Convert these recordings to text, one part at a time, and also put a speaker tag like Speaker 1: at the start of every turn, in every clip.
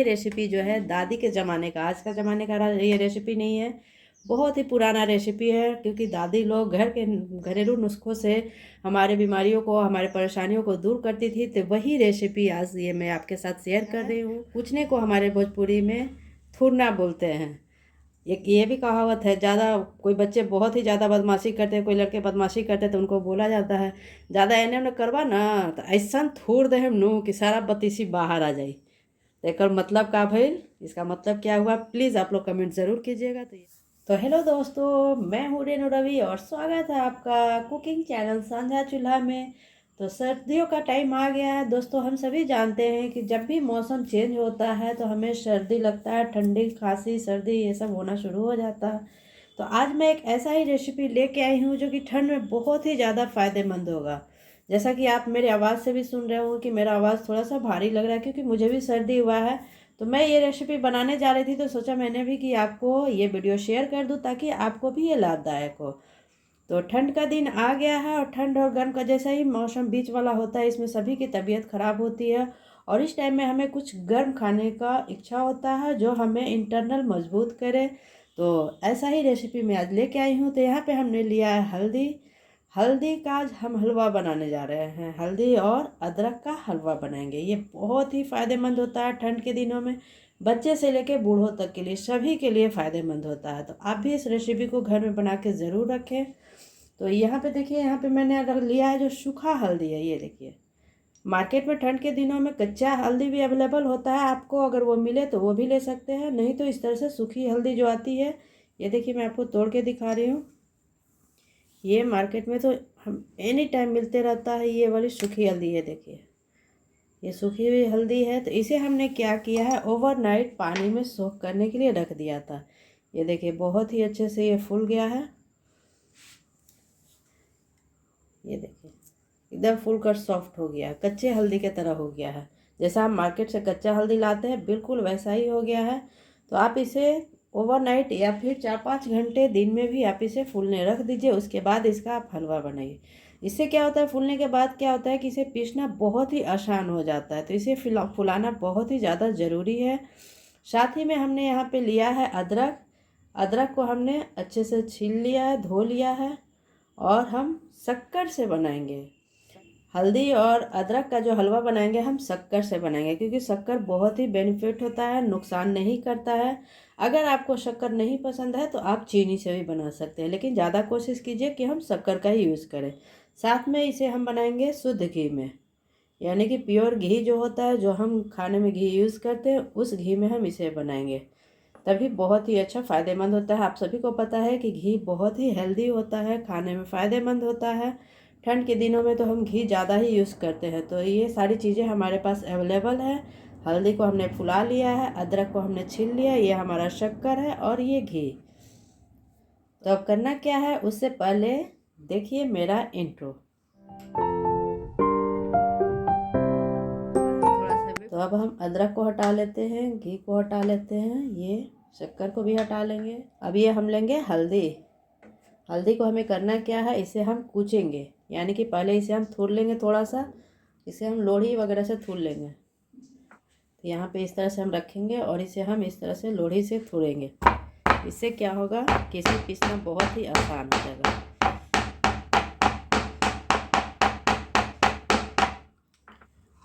Speaker 1: Recipe जो है दादी के ज़माने का, आज का ज़माने का ये रेसिपी नहीं है, बहुत ही पुराना रेसिपी है। क्योंकि दादी लोग घर के घरेलू नुस्खों से हमारे बीमारियों को, हमारे परेशानियों को दूर करती थी। तो वही रेसिपी आज ये मैं आपके साथ शेयर कर रही हूँ। पूछने को हमारे भोजपुरी में थुरना बोलते हैं। एक ये भी कहावत है, ज़्यादा कोई बच्चे बहुत ही ज़्यादा बदमाशी करते हैं, कोई लड़के बदमाशी करते हैं तो उनको बोला जाता है ज़्यादा एने ओने करवा ना तो ऐसा थूर दे हम नू कि सारा बतीसी बाहर आ जाए। तो एक मतलब का भइल, इसका मतलब क्या हुआ, प्लीज़ आप लोग कमेंट ज़रूर कीजिएगा। तो हेलो दोस्तों, मैं हूँ रेणु रवि और स्वागत है आपका कुकिंग चैनल साझा चूल्हा में। तो सर्दियों का टाइम आ गया है दोस्तों। हम सभी जानते हैं कि जब भी मौसम चेंज होता है तो हमें सर्दी लगता है, ठंडी खांसी सर्दी ये सब होना शुरू हो जाता है। तो आज मैं एक ऐसा ही रेसिपी लेके आई हूँ जो कि ठंड में बहुत ही ज़्यादा फ़ायदेमंद होगा। जैसा कि आप मेरी आवाज़ से भी सुन रहे हो कि मेरा आवाज़ थोड़ा सा भारी लग रहा है, क्योंकि मुझे भी सर्दी हुआ है। तो मैं ये रेसिपी बनाने जा रही थी तो सोचा मैंने भी कि आपको ये वीडियो शेयर कर दूं ताकि आपको भी ये लाभदायक हो। तो ठंड का दिन आ गया है और ठंड और गर्म का जैसा ही मौसम बीच वाला होता है, इसमें सभी की तबीयत खराब होती है और इस टाइम में हमें कुछ गर्म खाने का इच्छा होता है जो हमें इंटरनल मजबूत करे। तो ऐसा ही रेसिपी मैं आज लेके आई हूँ। तो यहाँ पे हमने लिया है हल्दी। हल्दी का आज हम हलवा बनाने जा रहे हैं। हल्दी और अदरक का हलवा बनाएंगे। ये बहुत ही फ़ायदेमंद होता है ठंड के दिनों में, बच्चे से लेके बूढ़ों तक के लिए, सभी के लिए फ़ायदेमंद होता है। तो आप भी इस रेसिपी को घर में बना के ज़रूर रखें। तो यहाँ पे देखिए, यहाँ पे मैंने रख लिया है जो सूखा हल्दी है। ये देखिए, मार्केट में ठंड के दिनों में कच्चा हल्दी भी अवेलेबल होता है, आपको अगर वो मिले तो वो भी ले सकते हैं, नहीं तो इस तरह से सूखी हल्दी जो आती है, ये देखिए मैं आपको तोड़ के दिखा रही हूँ। ये मार्केट में तो हम एनी टाइम मिलते रहता है, ये वाली सूखी हल्दी है। देखिए ये सूखी हुई हल्दी है। तो इसे हमने क्या किया है, ओवरनाइट पानी में सोख करने के लिए रख दिया था। ये देखिए बहुत ही अच्छे से ये फूल गया है। ये देखिए एकदम फूल कर सॉफ्ट हो गया है, कच्चे हल्दी के तरह हो गया है। जैसा हम मार्केट से कच्चा हल्दी लाते हैं बिल्कुल वैसा ही हो गया है। तो आप इसे ओवरनाइट या फिर 4-5 घंटे दिन में भी आप इसे फूलने रख दीजिए। उसके बाद इसका आप हलवा बनाइए। इससे क्या होता है, फूलने के बाद क्या होता है कि इसे पीसना बहुत ही आसान हो जाता है। तो इसे फुलाना बहुत ही ज़्यादा ज़रूरी है। साथ ही में हमने यहाँ पे लिया है अदरक। अदरक को हमने अच्छे से छील लिया है, धो लिया है और हम शक्कर से बनाएंगे। हल्दी और अदरक का जो हलवा बनाएंगे हम शक्कर से बनाएंगे, क्योंकि शक्कर बहुत ही बेनिफिट होता है, नुकसान नहीं करता है। अगर आपको शक्कर नहीं पसंद है तो आप चीनी से भी बना सकते हैं, लेकिन ज़्यादा कोशिश कीजिए कि हम शक्कर का ही यूज़ करें। साथ में इसे हम बनाएंगे शुद्ध घी में, यानी कि प्योर घी जो होता है, जो हम खाने में घी यूज़ करते हैं, उस घी में हम इसे बनाएंगे। तभी बहुत ही अच्छा फ़ायदेमंद होता है। आप सभी को पता है कि घी बहुत ही हेल्दी होता है, खाने में फ़ायदेमंद होता है। ठंड के दिनों में तो हम घी ज़्यादा ही यूज़ करते हैं। तो ये सारी चीज़ें हमारे पास अवेलेबल है। हल्दी को हमने फुला लिया है, अदरक को हमने छील लिया, ये हमारा शक्कर है और ये घी। तो अब करना क्या है, उससे पहले देखिए मेरा इंट्रो। तो अब हम अदरक को हटा लेते हैं, घी को हटा लेते हैं, ये शक्कर को भी हटा लेंगे। अब ये हम लेंगे हल्दी। हल्दी को हमें करना क्या है, इसे हम कूचेंगे, यानी कि पहले इसे हम थूर लेंगे थोड़ा सा, इसे हम लोढ़ी वगैरह से थूर लेंगे। तो यहाँ पे इस तरह से हम रखेंगे और इसे हम इस तरह से लोढ़ी से थूरेंगे। इससे क्या होगा कि इसे पीसना बहुत ही आसान हो जाएगा।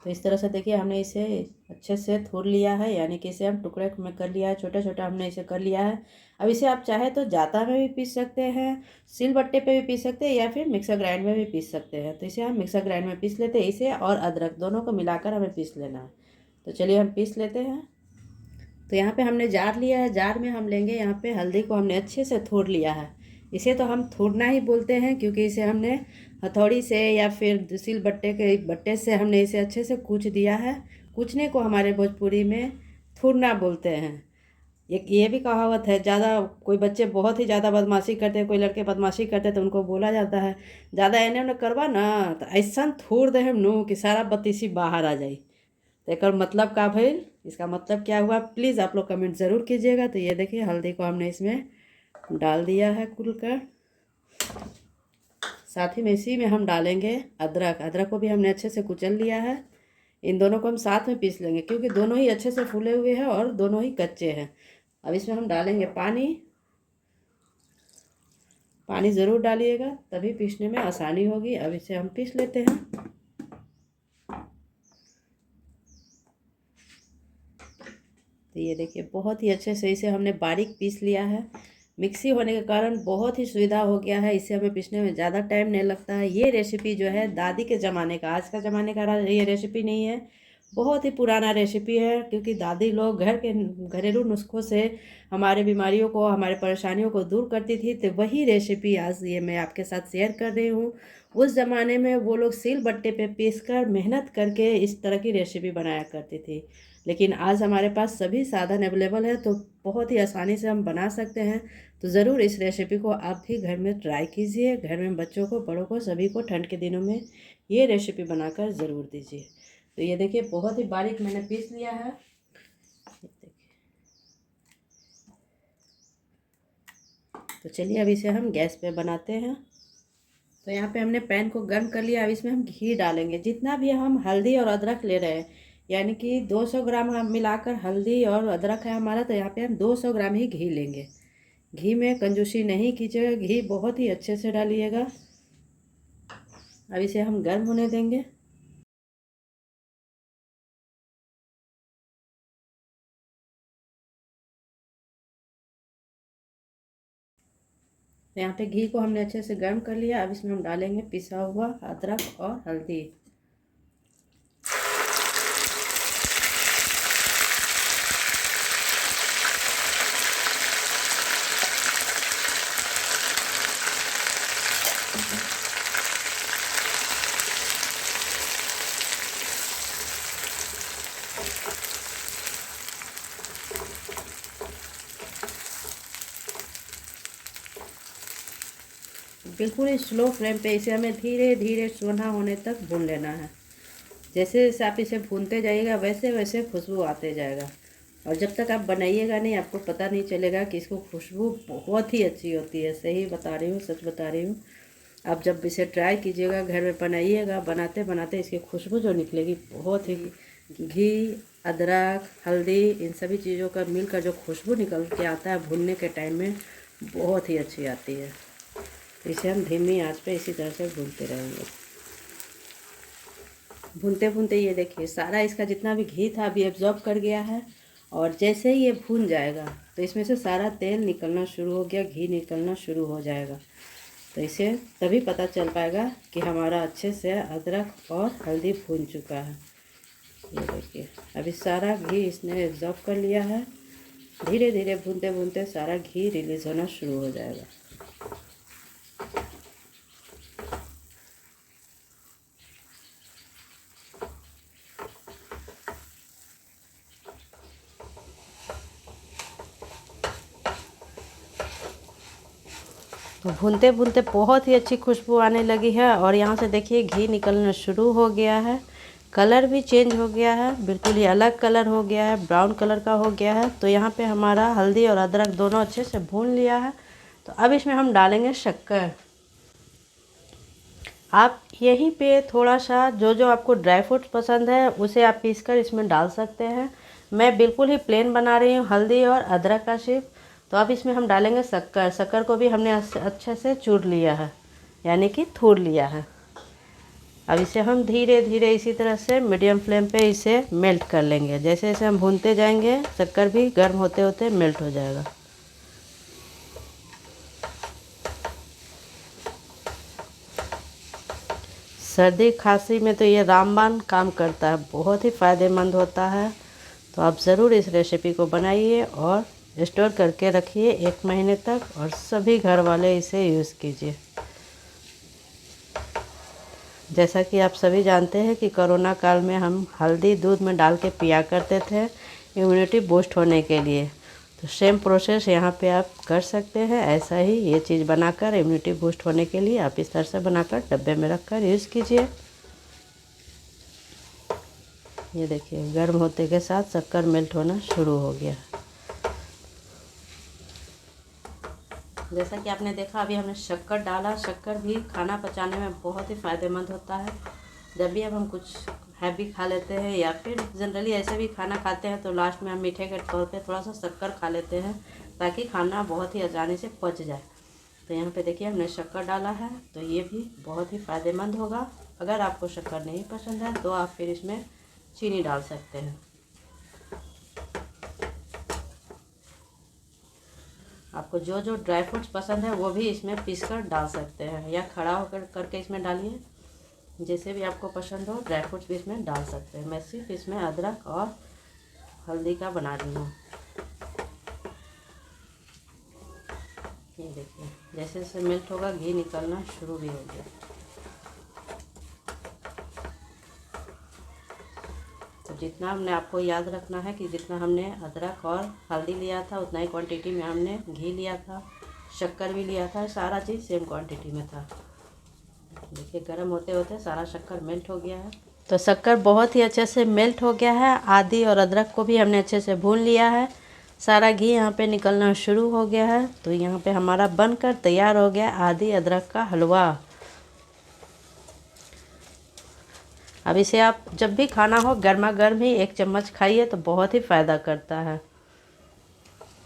Speaker 1: तो इस तरह से देखिए हमने इसे अच्छे से थूर लिया है, यानी कि इसे हम टुकड़े में कर लिया है, छोटे छोटे हमने इसे कर लिया है। अब इसे आप चाहे तो जाता में भी पीस सकते हैं, सिलबट्टे पे भी पीस सकते हैं, या फिर मिक्सर ग्राइंड में भी पीस सकते हैं। तो इसे हम मिक्सर ग्राइंड में पीस लेते हैं। इसे और अदरक दोनों को मिलाकर हमें पीस लेना है। तो चलिए हम पीस लेते हैं। तो यहाँ पे हमने जार लिया है, जार में हम लेंगे, यहाँ पे हल्दी को हमने अच्छे से थूर लिया है। इसे तो हम थूरना ही बोलते हैं, क्योंकि इसे हमने हथौड़ी से या फिर सिल बट्टे के बट्टे से हमने इसे अच्छे से कूच दिया है। कूचने को हमारे भोजपुरी में थूरना बोलते हैं। एक ये भी कहावत है, ज़्यादा कोई बच्चे बहुत ही ज़्यादा बदमाशी करते हैं, कोई लड़के बदमाशी करते हैं तो उनको बोला जाता है ज़्यादा एने ओने करवा ना तो ऐसा थूर दे हम नू कि सारा बत्तीसी बाहर आ जाए। तो एक मतलब का भइल, इसका मतलब क्या हुआ, प्लीज़ आप लोग कमेंट ज़रूर कीजिएगा। तो ये देखिए हल्दी को हमने इसमें डाल दिया है कुल कर। साथ ही में इसी में हम डालेंगे अदरक। अदरक को भी हमने अच्छे से कुचल लिया है। इन दोनों को हम साथ में पीस लेंगे क्योंकि दोनों ही अच्छे से फूले हुए हैं और दोनों ही कच्चे हैं। अब इसमें हम डालेंगे पानी। पानी ज़रूर डालिएगा, तभी पीसने में आसानी होगी। अब इसे हम पीस लेते हैं। तो ये देखिए बहुत ही अच्छे से इसे हमने बारीक पीस लिया है। मिक्सी होने के कारण बहुत ही सुविधा हो गया है, इससे हमें पीसने में ज़्यादा टाइम नहीं लगता है। ये रेसिपी जो है दादी के ज़माने का, आज का ज़माने का ये रेसिपी नहीं है। बहुत ही पुराना रेसिपी है क्योंकि दादी लोग घर के घरेलू नुस्खों से हमारे बीमारियों को, हमारे परेशानियों को दूर करती थी। तो वही रेसिपी आज ये मैं आपके साथ शेयर कर रही हूँ। उस ज़माने में वो लोग सिल बट्टे पे पीस कर मेहनत करके इस तरह की रेसिपी बनाया करती थी। लेकिन आज हमारे पास सभी साधन अवेलेबल है, तो बहुत ही आसानी से हम बना सकते हैं। तो ज़रूर इस रेसिपी को आप भी घर में ट्राई कीजिए। घर में बच्चों को, बड़ों को, सभी को ठंड के दिनों में ये रेसिपी बनाकर ज़रूर दीजिए। तो ये देखिए बहुत ही बारीक मैंने पीस लिया है। तो चलिए अब इसे हम गैस पे बनाते हैं। तो यहाँ पे हमने पैन को गर्म कर लिया। अब इसमें हम घी डालेंगे। जितना भी हम हल्दी और अदरक ले रहे हैं, यानी कि 200 ग्राम हम मिलाकर हल्दी और अदरक है हमारा, तो यहाँ पे हम 200 ग्राम ही घी लेंगे। घी में कंजूसी नहीं कीजिएगा, घी बहुत ही अच्छे से डालिएगा। अब इसे हम गर्म होने देंगे। तो यहाँ पे घी को हमने अच्छे से गर्म कर लिया। अब इसमें हम डालेंगे पिसा हुआ अदरक और हल्दी। बिल्कुल ही स्लो फ्लेम पे इसे हमें धीरे धीरे सोना होने तक भून लेना है। जैसे जैसे आप इसे भूनते जाइएगा वैसे वैसे खुशबू आते जाएगा। और जब तक आप बनाइएगा नहीं, आपको पता नहीं चलेगा कि इसको खुशबू बहुत ही अच्छी होती है। सही बता रही हूँ, सच बता रही हूँ। आप जब इसे ट्राई कीजिएगा, घर में बनाइएगा, बनाते बनाते इसकी खुशबू जो निकलेगी बहुत ही, घी, अदरक, हल्दी, इन सभी चीज़ों का मिलकर जो खुशबू निकल के आता है भूनने के टाइम में, बहुत ही अच्छी आती है। इसे हम धीमी आंच पे इसी तरह से भूनते रहेंगे। भूनते भूनते ये देखिए सारा इसका जितना भी घी था अभी एब्जॉर्ब कर गया है। और जैसे ही ये भून जाएगा तो इसमें से सारा तेल निकलना शुरू हो गया, घी निकलना शुरू हो जाएगा। तो इसे तभी पता चल पाएगा कि हमारा अच्छे से अदरक और हल्दी भून चुका है। ये देखिए अभी सारा घी इसने एब्जॉर्ब कर लिया है। धीरे धीरे भूनते भूनते सारा घी रिलीज़ होना शुरू हो जाएगा। तो भूनते भूनते बहुत ही अच्छी खुशबू आने लगी है। और यहाँ से देखिए घी निकलना शुरू हो गया है। कलर भी चेंज हो गया है, बिल्कुल ही अलग कलर हो गया है, ब्राउन कलर का हो गया है। तो यहाँ पे हमारा हल्दी और अदरक दोनों अच्छे से भून लिया है। तो अब इसमें हम डालेंगे शक्कर। आप यहीं पे थोड़ा सा जो जो आपको ड्राई फ्रूट्स पसंद है उसे आप पीसकर इसमें डाल सकते हैं। मैं बिल्कुल ही प्लेन बना रही हूँ, हल्दी और अदरक का सिर्फ। तो अब इसमें हम डालेंगे शक्कर। शक्कर को भी हमने अच्छे से चूर लिया है, यानी कि थूर लिया है। अब इसे हम धीरे धीरे इसी तरह से मीडियम फ्लेम पे इसे मेल्ट कर लेंगे। जैसे जैसे हम भूनते जाएंगे शक्कर भी गर्म होते होते मेल्ट हो जाएगा। सर्दी खांसी में तो ये रामबाण काम करता है, बहुत ही फ़ायदेमंद होता है। तो आप ज़रूर इस रेसिपी को बनाइए और स्टोर करके रखिए 1 महीने तक, और सभी घर वाले इसे यूज़ कीजिए। जैसा कि आप सभी जानते हैं कि कोरोना काल में हम हल्दी दूध में डाल के पिया करते थे इम्यूनिटी बूस्ट होने के लिए। तो सेम प्रोसेस यहाँ पे आप कर सकते हैं। ऐसा ही ये चीज़ बनाकर इम्यूनिटी बूस्ट होने के लिए आप इस तरह से बनाकर डब्बे में रखकर यूज़ कीजिए। ये देखिए गर्म होते के साथ शक्कर मेल्ट होना शुरू हो गया। जैसा कि आपने देखा अभी हमने शक्कर डाला। शक्कर भी खाना पचाने में बहुत ही फ़ायदेमंद होता है। जब भी अब हम कुछ हैवी खा लेते हैं, या फिर जनरली ऐसे भी खाना खाते हैं तो लास्ट में हम मीठे के तौर पे थोड़ा सा शक्कर खा लेते हैं, ताकि खाना बहुत ही आसानी से पच जाए। तो यहाँ पे देखिए हमने शक्कर डाला है, तो ये भी बहुत ही फ़ायदेमंद होगा। अगर आपको शक्कर नहीं पसंद है तो आप फिर इसमें चीनी डाल सकते हैं। आपको जो जो ड्राई फ्रूट्स पसंद है वो भी इसमें पीस कर डाल सकते हैं, या खड़ा होकर करके इसमें डालिए। जैसे भी आपको पसंद हो ड्राई फ्रूट्स भी इसमें डाल सकते हैं। मैं सिर्फ इसमें अदरक और हल्दी का बना रही हूँ। ये देखिए जैसे जैसे मेल्ट होगा घी निकलना शुरू भी हो गया। तो जितना हमने आपको याद रखना है कि जितना हमने अदरक और हल्दी लिया था उतना ही क्वांटिटी में हमने घी लिया था, शक्कर भी लिया था, सारा चीज़ सेम क्वांटिटी में था। देखिए गर्म होते होते सारा शक्कर मेल्ट हो गया है। तो शक्कर बहुत ही अच्छे से मेल्ट हो गया है। आदि और अदरक को भी हमने अच्छे से भून लिया है। सारा घी यहाँ पे निकलना शुरू हो गया है। तो यहाँ पे हमारा बनकर तैयार हो गया आदि अदरक का हलवा। अब इसे आप जब भी खाना हो गर्मा गर्म ही 1 चम्मच खाइए तो बहुत ही फ़ायदा करता है।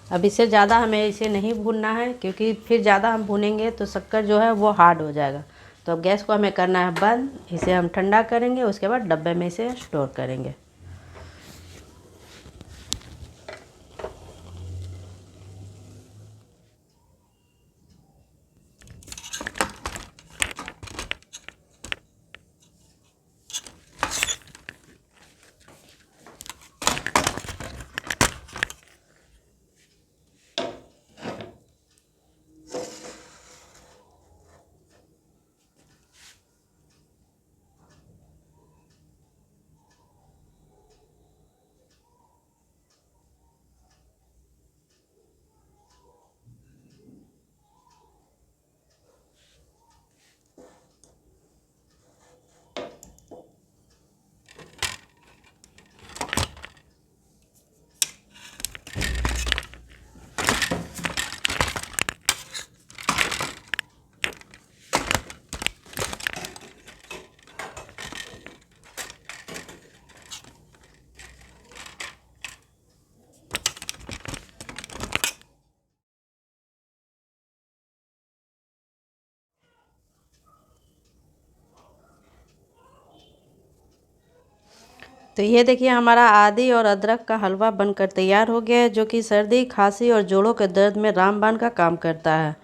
Speaker 1: अब इससे ज़्यादा हमें इसे नहीं भूनना है, क्योंकि फिर ज़्यादा हम भूनेंगे तो शक्कर जो है वो हार्ड हो जाएगा। तो अब गैस को हमें करना है बंद। इसे हम ठंडा करेंगे, उसके बाद डब्बे में इसे स्टोर करेंगे। तो ये देखिए हमारा आदि और अदरक का हलवा बनकर तैयार हो गया है, जो कि सर्दी, खांसी और जोड़ों के दर्द में रामबाण का काम करता है।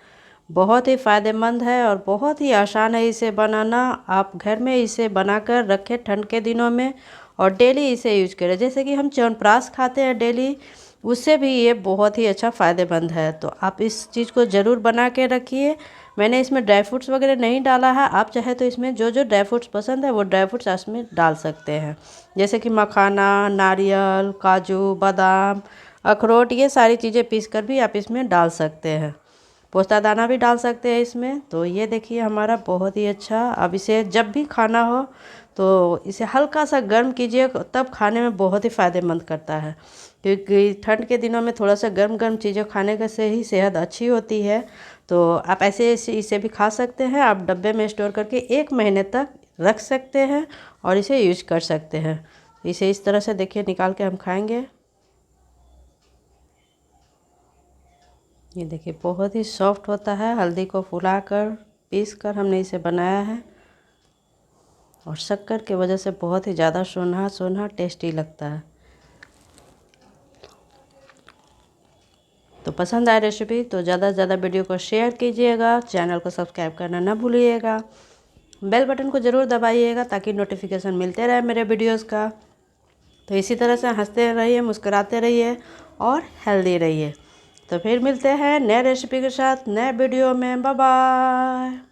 Speaker 1: बहुत ही फ़ायदेमंद है और बहुत ही आसान है इसे बनाना। आप घर में इसे बनाकर रखें ठंड के दिनों में, और डेली इसे यूज करें। जैसे कि हम च्यवनप्राश खाते हैं डेली, उससे भी ये बहुत ही अच्छा फ़ायदेमंद है। तो आप इस चीज़ को ज़रूर बना के रखिए। मैंने इसमें ड्राई फ्रूट्स वगैरह नहीं डाला है। आप चाहे तो इसमें जो जो ड्राई फ्रूट्स पसंद है वो ड्राई फ्रूट्स इसमें डाल सकते हैं, जैसे कि मखाना, नारियल, काजू, बादाम, अखरोट, ये सारी चीज़ें पीस कर भी आप इसमें डाल सकते हैं। पोस्ता दाना भी डाल सकते हैं इसमें। तो ये देखिए हमारा बहुत ही अच्छा। अब इसे जब भी खाना हो तो इसे हल्का सा गर्म कीजिए, तब खाने में बहुत ही फ़ायदेमंद करता है। क्योंकि ठंड के दिनों में थोड़ा सा गर्म गर्म चीज़ें खाने का से ही सेहत अच्छी होती है। तो आप ऐसे इसे भी खा सकते हैं। आप डब्बे में स्टोर करके 1 महीने तक रख सकते हैं और इसे यूज कर सकते हैं। इसे इस तरह से देखिए निकाल के हम खाएंगे। ये देखिए बहुत ही सॉफ्ट होता है। हल्दी को फुलाकर पीस कर हमने इसे बनाया है, और शक्कर की वजह से बहुत ही ज़्यादा सोना सोना टेस्टी लगता है। तो पसंद आए रेसिपी तो ज़्यादा से ज़्यादा वीडियो को शेयर कीजिएगा, चैनल को सब्सक्राइब करना ना भूलिएगा, बेल बटन को ज़रूर दबाइएगा ताकि नोटिफिकेशन मिलते रहे मेरे वीडियोस का। तो इसी तरह से हंसते रहिए, मुस्कुराते रहिए और हेल्दी रहिए। तो फिर मिलते हैं नए रेसिपी के साथ नए वीडियो में। Bye bye.